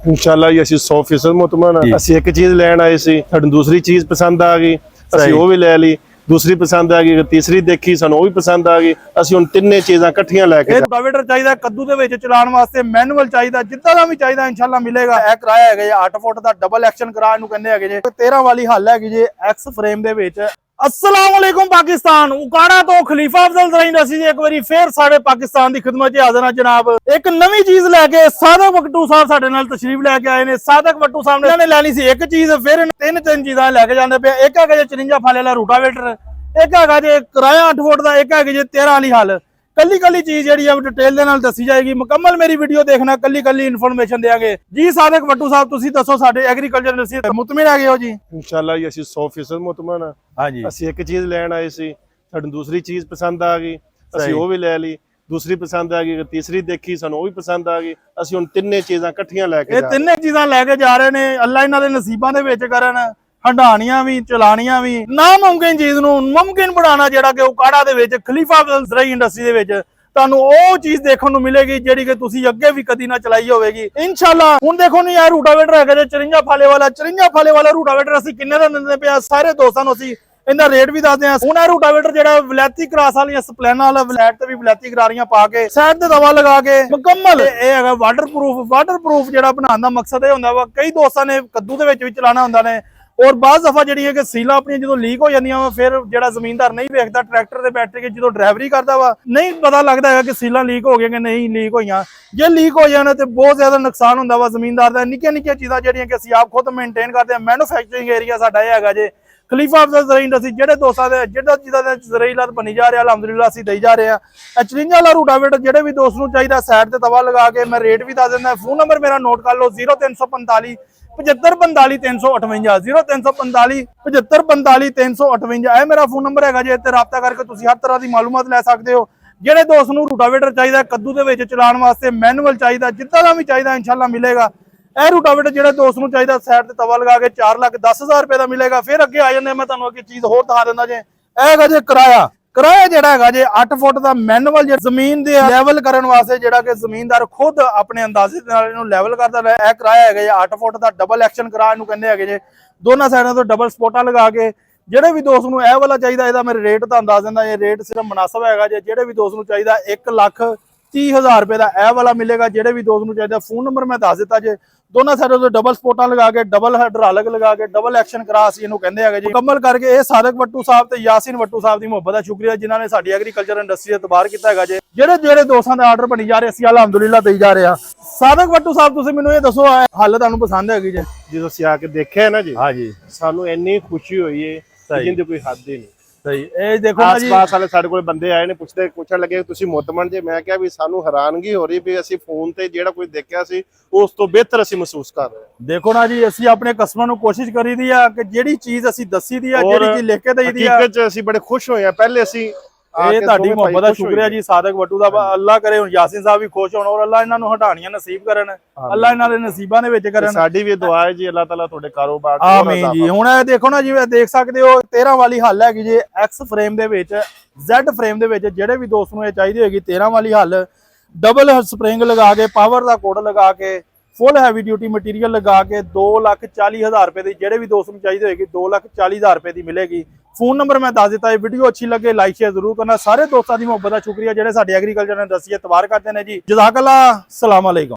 इंशाल्लाह जी ਅਸੀਂ 100% ਮੁਤਮਨ ਹਾਂ। ਅਸੀਂ ਇੱਕ ਚੀਜ਼ ਲੈਣ ਆਏ ਸੀ, ਸਾਨੂੰ ਦੂਸਰੀ ਚੀਜ਼ ਪਸੰਦ ਆ ਗਈ, ਅਸੀਂ ਉਹ ਵੀ ਲੈ ਲਈ। दूसरी पसंद आ गई, तीसरी देखी सानू भी पसंद आ गई, ਅਸੀਂ ਹੁਣ ਤਿੰਨੇ ਚੀਜ਼ਾਂ ਇਕੱਠੀਆਂ ਲੈ ਕੇ ਰੋਟਾਵੇਟਰ ਚਾਹੀਦਾ ਕੱਦੂ ਦੇ ਵਿੱਚ ਚਲਾਉਣ ਵਾਸਤੇ, ਮੈਨੂਅਲ ਚਾਹੀਦਾ, ਜਿੱਦਾਂ ਦਾ ਵੀ ਚਾਹੀਦਾ ਇਨਸ਼ਾਅੱਲਾ ਮਿਲੇਗਾ। ਇਹ ਕਿਰਾਇਆ ਹੈਗਾ ਜੀ 8 ਫੁੱਟ ਦਾ ਡਬਲ ਐਕਸ਼ਨ ਕਿਰਾਇਆ ਨੂੰ ਕਹਿੰਦੇ ਹੈਗੇ ਜੀ। 13 ਵਾਲੀ ਹੱਲ ਹੈਗੀ ਜੀ ਐਕਸ ਫਰੇਮ ਦੇ ਵਿੱਚ। अस्सलाम वालेकुम पाकिस्तान, उकाड़ा तो खलीफा अफजल ज़रीन रसी जी एक बारी फिर साडे पाकिस्तान दी खिदमत च हाज़र हां जनाब। एक नवी चीज लैके सादक वट्टू साहब साडे नाल तशरीफ लैके आए ने। सादक वट्टू साहब ने लैनी सी एक चीज, फिर तीन चीज़ां लैके जांदे पे। एक है जी 54 फाले वाला रूटावेटर, एक है जी किराया 8 फुट का, एक है जी 13 वाली हल। कली कली चीज जी डिटेल दे नाल दसी जाएगी। मुकम्मल मेरी वीडियो देखना, कली कली इन्फॉर्मेशन देंगे जी। सादक वट्टू साहब तुसी दसो साडे एग्रीकल्चर इंडस्ट्री मुतमिन आ गए हो जी? इंशाल्लाह जी ਅਸੀਂ 100% ਮੁਤਮਨ ਹਾਂ। हाँ जी, ਅਸੀਂ ਇੱਕ ਚੀਜ਼ ਲੈਣ ਆਏ ਸੀ, ਸਾਨੂੰ ਦੂਸਰੀ ਚੀਜ਼ ਪਸੰਦ ਆ ਗਈ, ਅਸੀਂ ਉਹ ਵੀ ਲੈ ਲਈ। दूसरी पसंद आ गई, तीसरी देखी सानू भी पसंद आ गई, ਅਸੀਂ ਹੁਣ ਤਿੰਨੇ ਚੀਜ਼ਾਂ ਇਕੱਠੀਆਂ ਲੈ ਕੇ ਇਹ ਤਿੰਨੇ ਚੀਜ਼ਾਂ ਲੈ ਕੇ ਜਾ ਰਹੇ ਨੇ। ਅੱਲਾ ਇਹਨਾਂ ਦੇ ਨਸੀਬਾਂ ਦੇ ਵਿੱਚ ਕਰਨ, ਹੰਡਾਣੀਆਂ ਵੀ ਚਲਾਣੀਆਂ ਵੀ। ਨਾਮੁਮਕਿਨ ਚੀਜ਼ ਨੂੰ ਮੁਮਕਿਨ ਬਣਾਉਣਾ, ਜਿਹੜਾ ਕਿ ਉਕਾੜਾ ਦੇ ਵਿੱਚ ਖਲੀਫਾ ਅਫਜ਼ਲ ਜ਼ਰਈ ਇੰਡਸਟਰੀ ਦੇ ਵਿੱਚ ਤੁਹਾਨੂੰ ਉਹ ਚੀਜ਼ ਦੇਖਣ ਨੂੰ ਮਿਲੇਗੀ ਜਿਹੜੀ ਕਿ ਤੁਸੀਂ ਅੱਗੇ ਵੀ ਕਦੀ ਨਾ ਚਲਾਈ ਹੋਵੇਗੀ ਇਨਸ਼ਾਅੱਲਾ। ਹੁਣ ਦੇਖੋ ਨੀ ਯਾਰ ਰੂਟਾਵੇਟਰ ਹੈਗਾ ਜੇ 54 ਫਾਲੇ ਵਾਲਾ ਰੂਟਾਵੇਟਰ ਅਸੀਂ ਕਿੰਨੇ ਦਾ ਦਿੰਦੇ ਪਿਆ ਸਾਰੇ ਦੋਸਤਾਂ ਨੂੰ। ਅਸੀਂ ਇਹਦਾ ਰੇਟ ਵੀ ਦੱਸਦੇ ਹਾਂ। ਹੁਣ ਇਹ ਰੂਟਾਵੇਟਰ ਜਿਹੜਾ ਵਲੈਤੀ ਕਰਾਸ ਵਾਲੀਆਂ ਸਪਲੈਨਾ ਵਾਲਾ ਵਲੈਟ ਤੇ ਵੀ ਵਲੈਤੀ ਕਰਾਰੀਆਂ ਪਾ ਕੇ ਸਾਈਡ ਤੇ ਦਵਾ ਲਗਾ ਕੇ ਮੁਕੰਮਲ ਇਹ ਹੈਗਾ ਵਾਟਰਪ੍ਰੂਫ ਜਿਹੜਾ ਬਣਾਉਣ ਦਾ ਮਕਸਦ ਇਹ ਹੁੰਦਾ ਵਾ। ਕਈ ਦੋਸਤਾਂ ਨੇ ਕੱਦੂ ਦੇ ਵਿੱਚ ਵੀ ਚਲਾਣਾ ਹੁੰਦਾ ਨੇ, और बाज़ दफा जी कि सीला अपनी जो लीक हो जांदियां वा, फिर जो जमीनदार नहीं वेखदा ट्रैक्टर के बैठ के जो ड्राइवरी करता वा नहीं पता लगता है कि सीला लीक हो गई कि नहीं लीक होईयां। जे लीक हो जाए तो बहुत ज्यादा नुकसान होंदा वा जमीनदार दा। निक्कियां निक्कियां चीज़ां जिहड़ियां कि असीं आप खुद मेनटेन करते हैं। मैन्युफैक्चरिंग एरिया साडा इह हैगा जे खलीफा अफजल ज़रई इंडस्ट्री। जिहड़े दोस्तां दे जिहड़ा चीज़ां दे ज़रई लात बनी जा रहा अलहमदुलिल्लाह असीं देई जा रहे हैं। 54 वाला रूटावेटर जिहड़े भी दोस्त नूं चाहीदा साइड ते तवा लगा के मैं रेट भी दस दिंदा। फोन नंबर मेरा नोट कर लो 0345 75 358 0345 75 358 ਇਹ ਮੇਰਾ ਫੋਨ ਨੰਬਰ ਹੈਗਾ ਜੇ। ਤੇ ਰਾਬਤਾ ਕਰਕੇ ਤੁਸੀਂ ਹਰ ਤਰ੍ਹਾਂ ਦੀ ਮਾਲੂਮਾਤ ਲੈ ਸਕਦੇ ਹੋ। ਜਿਹੜੇ ਦੋਸਤ ਨੂੰ ਰੂਟਾਵੇਟਰ ਚਾਹੀਦਾ ਕੱਦੂ ਦੇ ਵਿੱਚ ਚਲਾਉਣ ਵਾਸਤੇ, ਮੈਨੂਅਲ ਚਾਹੀਦਾ, ਜਿੱਦਾਂ ਦਾ ਵੀ ਚਾਹੀਦਾ ਇਨਸ਼ਾਅੱਲਾ ਮਿਲੇਗਾ। ਇਹ ਰੂਟਾਵੇਟਰ ਜਿਹੜੇ ਦੋਸਤ ਨੂੰ ਚਾਹੀਦਾ ਸਾਈਡ ਤੇ ਤਵਾ ਲਗਾ ਕੇ 4,10,000 ਰੁਪਏ ਦਾ ਮਿਲੇਗਾ। ਫਿਰ ਅੱਗੇ ਆ ਜਾਂਦੇ ਮੈਂ ਤੁਹਾਨੂੰ ਇੱਕ ਚੀਜ਼ ਹੋਰ ਦਿਖਾ ਦਿੰਦਾ ਜੇ। ਇਹ ਹੈਗਾ ਜੇ ਕਿਰਾਇਆ ਜਿਹੜਾ ਹੈਗਾ ਜੇ 8 ਫੁੱਟ ਦਾ ਮੈਨੂਅਲ ਜ਼ਮੀਨ ਦੇ ਲੈਵਲ ਕਰਨ ਵਾਸਤੇ, ਜਿਹੜਾ ਕਿ ਜ਼ਮੀਨਦਾਰ ਖੁਦ ਆਪਣੇ ਅੰਦਾਜ਼ੇ ਨਾਲ ਇਹਨੂੰ ਲੈਵਲ ਕਰਦਾ ਹੈ। ਇਹ ਕਿਰਾਇਆ ਹੈਗਾ ਜੇ 8 ਫੁੱਟ ਦਾ ਡਬਲ ਐਕਸ਼ਨ ਕਿਰਾਇਆ ਨੂੰ ਕਹਿੰਦੇ ਹੈਗੇ ਜੇ। ਦੋਨਾਂ ਸਾਈਡਾਂ ਤੋਂ ਡਬਲ ਸਪੋਟਾਂ ਲਗਾ ਕੇ। ਜਿਹੜੇ ਵੀ ਦੋਸਤ ਨੂੰ ਇਹ ਵਾਲਾ ਚਾਹੀਦਾ ਇਹਦਾ ਮੈਂ ਰੇਟ ਤਾਂ ਅੰਦਾਜ਼ ਦਿੰਦਾ। ਇਹ ਰੇਟ ਸਿਰਫ ਮੁਨਾਸਬ ਹੈਗਾ ਜੇ। ਜਿਹੜੇ ਵੀ ਦੋਸਤ ਨੂੰ ਚਾਹੀਦਾ 1,30,000 ਰੁਪਏ ਦਾ ਇਹ ਵਾਲਾ ਮਿਲੇਗਾ। ਜਿਹੜੇ ਵੀ ਦੋਸਤ ਨੂੰ ਚਾਹੀਦਾ ਫੋਨ ਨੰਬਰ ਮੈਂ ਦੱਸ ਦਿੱਤਾ ਜੇ। ਦੋਨਾਂ ਸਾਈਡਾਂ ਤੋਂ ਡਬਲ ਸਪੋਟਾਂ ਲਗਾ ਕੇ, ਡਬਲ ਹਾਈਡ੍ਰੋਲਿਕ ਲਗਾ ਕੇ, ਡਬਲ ਐਕਸ਼ਨ ਕਰਾ ਅਸੀਂ ਇਹਨੂੰ ਕਹਿੰਦੇ ਹੈਗੇ ਜੀ। ਮੁਕੰਮਲ ਕਰਕੇ ਇਹ ਸਾਦਕ ਵट्टू ਸਾਹਿਬ ਤੇ ਯਾਸੀਨ ਵट्टू ਸਾਹਿਬ ਦੀ ਮੁਹੱਬਤ ਦਾ ਸ਼ੁਕਰੀਆ ਜਿਨ੍ਹਾਂ ਨੇ ਸਾਡੀ ਐਗਰੀਕਲਚਰ ਇੰਡਸਟਰੀ ਦਾ ਇਤਬਾਰ ਕੀਤਾ ਹੈਗਾ ਜੇ। ਜਿਹੜੇ ਦੋਸਤਾਂ ਦੇ ਆਰਡਰ ਬਣੀ ਜਾ ਰਹੇ ਅਸੀਂ ਅਲਹਮਦੁਲਿल्लाह ਦੇਈ ਜਾ ਰਹੇ ਹਾਂ। ਸਾਦਕ ਵट्टू ਸਾਹਿਬ ਤੁਸੀਂ ਮੈਨੂੰ ਇਹ ਦੱਸੋ ਹੱਲ ਤੁਹਾਨੂੰ ਪਸੰਦ ਹੈਗੀ ਜੇ? ਜਦੋਂ ਅਸੀਂ ਆ ਕੇ ਦੇਖਿਆ ਨਾ ਜੀ, ਹਾਂ ਜੀ, ਸਾਨੂੰ ਇੰਨੀ ਖੁਸ਼ੀ ਹੋਈ ਹੈ ਜਿੰਦੀ ਕੋਈ ਹੱਦ ਹੀ ਨਹੀਂ। ਸਹੀ ਇਹ ਦੇਖੋ ਨਾ ਜੀ, ਆਸ-ਪਾਸ ਵਾਲੇ ਸਾਡੇ ਕੋਲ ਬੰਦੇ ਆਏ ਨੇ ਪੁੱਛਣ ਲੱਗੇ ਤੁਸੀਂ ਮੁਤਮਨ ਜੇ? ਮੈਂ ਕਿਹਾ ਵੀ ਸਾਨੂੰ ਹੈਰਾਨਗੀ ਹੋ ਰਹੀ ਵੀ ਅਸੀਂ ਫੋਨ ਤੇ ਜਿਹੜਾ ਕੋਈ ਦੇਖਿਆ ਸੀ ਉਸ ਤੋਂ ਬਿਹਤਰ ਅਸੀਂ ਮਹਿਸੂਸ ਕਰ ਰਹੇ ਹਾਂ। ਦੇਖੋ ਨਾ ਜੀ, ਅਸੀਂ ਆਪਣੇ ਕਸਟਮਰ ਨੂੰ ਕੋਸ਼ਿਸ਼ ਕਰੀਦੀ ਆ ਕਿ ਜਿਹੜੀ ਚੀਜ਼ ਅਸੀਂ ਦੱਸੀ ਦੀ ਆ, ਜਿਹੜੀ ਚੀਜ਼ ਲਿਖ ਕੇ ਦੇਈਦੀ ਆ, ਹਕੀਕਤ ਚ ਅਸੀਂ ਬੜੇ ਖੁਸ਼ ਹੋਏ ਆ। ਪਹਿਲੇ ਅਸੀਂ ਇਹ ਤੁਹਾਡੀ ਮੁਹੱਬਤ ਦਾ ਸ਼ੁਕਰੀਆ ਜੀ ਸਾਦਕ ਵट्टू ਦਾ। ਅੱਲਾਹ ਕਰੇ ਹੁਣ ਯਾਸੀਨ ਸਾਹਿਬ ਵੀ ਖੁਸ਼ ਹੋਣ ਔਰ ਅੱਲਾਹ ਇਹਨਾਂ ਨੂੰ ਹਟਾਣੀਆਂ ਨਸੀਬ ਕਰਨ, ਅੱਲਾਹ ਇਹਨਾਂ ਦੇ ਨਸੀਬਾਂ ਦੇ ਵਿੱਚ ਕਰਨ। ਸਾਡੀ ਵੀ ਦੁਆ ਹੈ ਜੀ ਅੱਲਾਹ ਤਾਲਾ ਤੁਹਾਡੇ ਕਾਰੋਬਾਰ ਆਮੀਨ ਜੀ। ਹੁਣ ਇਹ ਦੇਖੋ ਨਾ ਜਿਵੇਂ ਦੇਖ ਸਕਦੇ ਹੋ 13 ਵਾਲੀ ਹੱਲ ਹੈਗੀ ਜੀ ਐਕਸ ਫਰੇਮ ਦੇ ਵਿੱਚ, ਜ਼ੈਡ ਫਰੇਮ ਦੇ ਵਿੱਚ। ਜਿਹੜੇ ਵੀ ਦੋਸਤ ਨੂੰ ਇਹ ਚਾਹੀਦੀ ਹੋਏਗੀ 13 ਵਾਲੀ ਹੱਲ ਡਬਲ ਸਪਰਿੰਗ ਲਗਾ ਕੇ, ਪਾਵਰ ਦਾ ਕੋਡ ਲਗਾ ਕੇ, ਫੁੱਲ ਹੈਵੀ ਡਿਊਟੀ ਮਟੀਰੀਅਲ ਲਗਾ ਕੇ 2,40,000 ਰੁਪਏ ਦੀ ਜਿਹੜੇ ਵੀ ਦੋਸਤ ਨੂੰ ਚਾਹੀਦੀ ਹੋਏਗੀ 2,40,000 ਰੁਪਏ ਦੀ ਮਿਲੇਗੀ। ਫੋਨ ਨੰਬਰ ਮੈਂ ਦੱਸ ਦਿੱਤਾ ਹੈ। ਵੀਡੀਓ ਅੱਛੀ ਲੱਗੇ ਲਾਈਕ ਸ਼ੇਅਰ ਜ਼ਰੂਰ ਕਰਨਾ। ਸਾਰੇ ਦੋਸਤਾਂ ਦੀ ਮੁਹੱਬਤ ਦਾ ਸ਼ੁਕਰੀਆ ਜਿਹੜੇ ਸਾਡੇ ਐਗਰੀਕਲਚਰ ਇੰਡਸਟਰੀ ਇਤਬਾਰ ਕਰਦੇ ਨੇ ਜੀ। ਜਜ਼ਾਕੱਲਾ, ਸਲਾਮ ਅਲੈਕੁਮ।